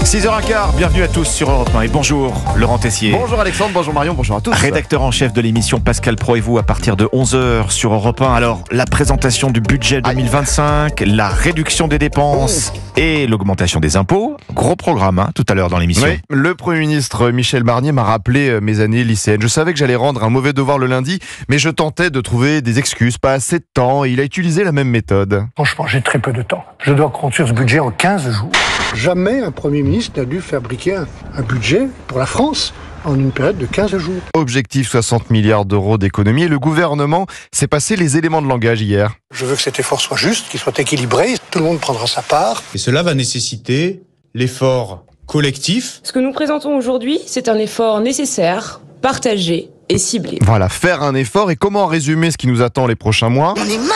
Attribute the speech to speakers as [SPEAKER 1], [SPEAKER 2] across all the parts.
[SPEAKER 1] 6h15, bienvenue à tous sur Europe 1 et bonjour Laurent Tessier.
[SPEAKER 2] Bonjour Alexandre, bonjour Marion, bonjour à tous.
[SPEAKER 1] Rédacteur en chef de l'émission Pascal Pro et vous à partir de 11h sur Europe 1. Alors, la présentation du budget 2025, la réduction des dépenses et l'augmentation des impôts. Gros programme tout à l'heure dans l'émission.
[SPEAKER 2] Oui, le Premier ministre Michel Barnier m'a rappelé mes années lycéennes. Je savais que j'allais rendre un mauvais devoir le lundi, mais je tentais de trouver des excuses, pas assez de temps, et il a utilisé la même méthode.
[SPEAKER 3] Franchement, j'ai très peu de temps. Je dois construire ce budget en 15 jours.
[SPEAKER 4] Jamais un Premier ministre n'a dû fabriquer un budget pour la France en une période de 15 jours.
[SPEAKER 2] Objectif 60 milliards d'euros d'économie. Et le gouvernement s'est passé les éléments de langage hier.
[SPEAKER 4] Je veux que cet effort soit juste, qu'il soit équilibré. Tout le monde prendra sa part.
[SPEAKER 5] Et cela va nécessiter l'effort collectif.
[SPEAKER 6] Ce que nous présentons aujourd'hui, c'est un effort nécessaire, partagé et ciblé.
[SPEAKER 2] Voilà, faire un effort. Et comment résumer ce qui nous attend les prochains mois ?
[SPEAKER 7] On est mal.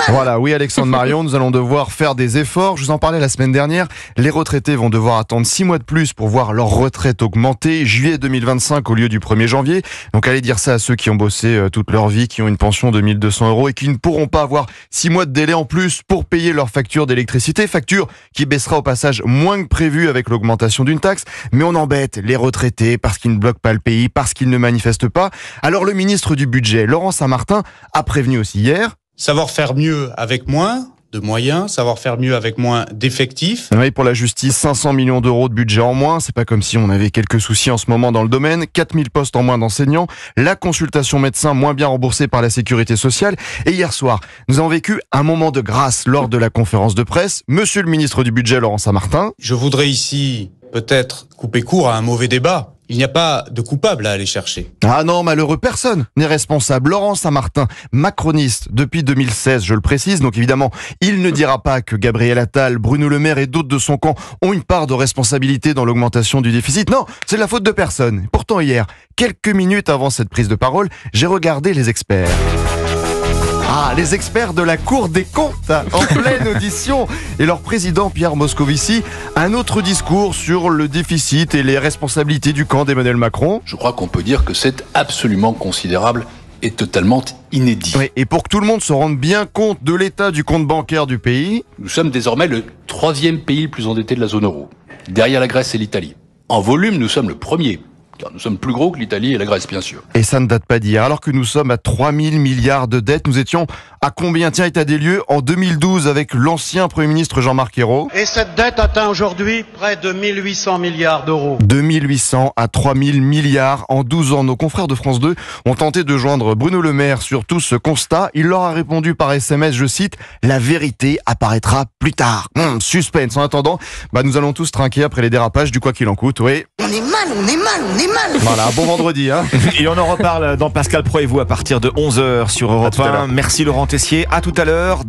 [SPEAKER 2] Voilà, oui Alexandre Marion, nous allons devoir faire des efforts. Je vous en parlais la semaine dernière. Les retraités vont devoir attendre 6 mois de plus pour voir leur retraite augmenter. Juillet 2025 au lieu du 1er janvier. Donc allez dire ça à ceux qui ont bossé toute leur vie, qui ont une pension de 1 200 € et qui ne pourront pas avoir 6 mois de délai en plus pour payer leur facture d'électricité. Facture qui baissera au passage moins que prévu avec l'augmentation d'une taxe. Mais on embête les retraités parce qu'ils ne bloquent pas le pays, parce qu'ils ne manifestent pas. Alors le ministre du budget, Laurent Saint-Martin, a prévenu aussi hier.
[SPEAKER 5] Savoir faire mieux avec moins de moyens, savoir faire mieux avec moins d'effectifs.
[SPEAKER 2] Oui, pour la justice, 500 millions d'euros de budget en moins. C'est pas comme si on avait quelques soucis en ce moment dans le domaine. 4000 postes en moins d'enseignants. La consultation médecin moins bien remboursée par la sécurité sociale. Et hier soir, nous avons vécu un moment de grâce lors de la conférence de presse. Monsieur le ministre du budget, Laurent Saint-Martin.
[SPEAKER 5] Je voudrais ici peut-être couper court à un mauvais débat. Il n'y a pas de coupable à aller chercher.
[SPEAKER 2] Ah non, malheureux, personne n'est responsable. Laurent Saint-Martin, macroniste depuis 2016, je le précise. Donc évidemment, il ne dira pas que Gabriel Attal, Bruno Le Maire et d'autres de son camp ont une part de responsabilité dans l'augmentation du déficit. Non, c'est de la faute de personne. Pourtant hier, quelques minutes avant cette prise de parole, j'ai regardé les experts. Ah, les experts de la Cour des comptes en pleine audition et leur président Pierre Moscovici, un autre discours sur le déficit et les responsabilités du camp d'Emmanuel Macron.
[SPEAKER 8] Je crois qu'on peut dire que c'est absolument considérable et totalement inédit.
[SPEAKER 2] Oui, et pour que tout le monde se rende bien compte de l'état du compte bancaire du pays,
[SPEAKER 8] nous sommes désormais le 3e pays le plus endetté de la zone euro, derrière la Grèce et l'Italie. En volume, nous sommes le premier. Car nous sommes plus gros que l'Italie et la Grèce, bien sûr.
[SPEAKER 2] Et ça ne date pas d'hier. Alors que nous sommes à 3000 milliards de dettes, nous étions à combien ? Tiens, état des lieux, en 2012 avec l'ancien Premier ministre Jean-Marc Ayrault.
[SPEAKER 9] Et cette dette atteint aujourd'hui près de 1800 milliards d'euros.
[SPEAKER 2] De 1800 à 3000 milliards en 12 ans. Nos confrères de France 2 ont tenté de joindre Bruno Le Maire sur tout ce constat. Il leur a répondu par SMS, je cite, « La vérité apparaîtra plus tard ». Suspense. En attendant, nous allons tous trinquer après les dérapages du quoi qu'il en coûte, oui.
[SPEAKER 7] On est mal.
[SPEAKER 2] Voilà, bon vendredi.
[SPEAKER 1] Et on en reparle dans Pascal Pro et vous à partir de 11h sur Europe 1. Merci Laurent Tessier, à tout à l'heure.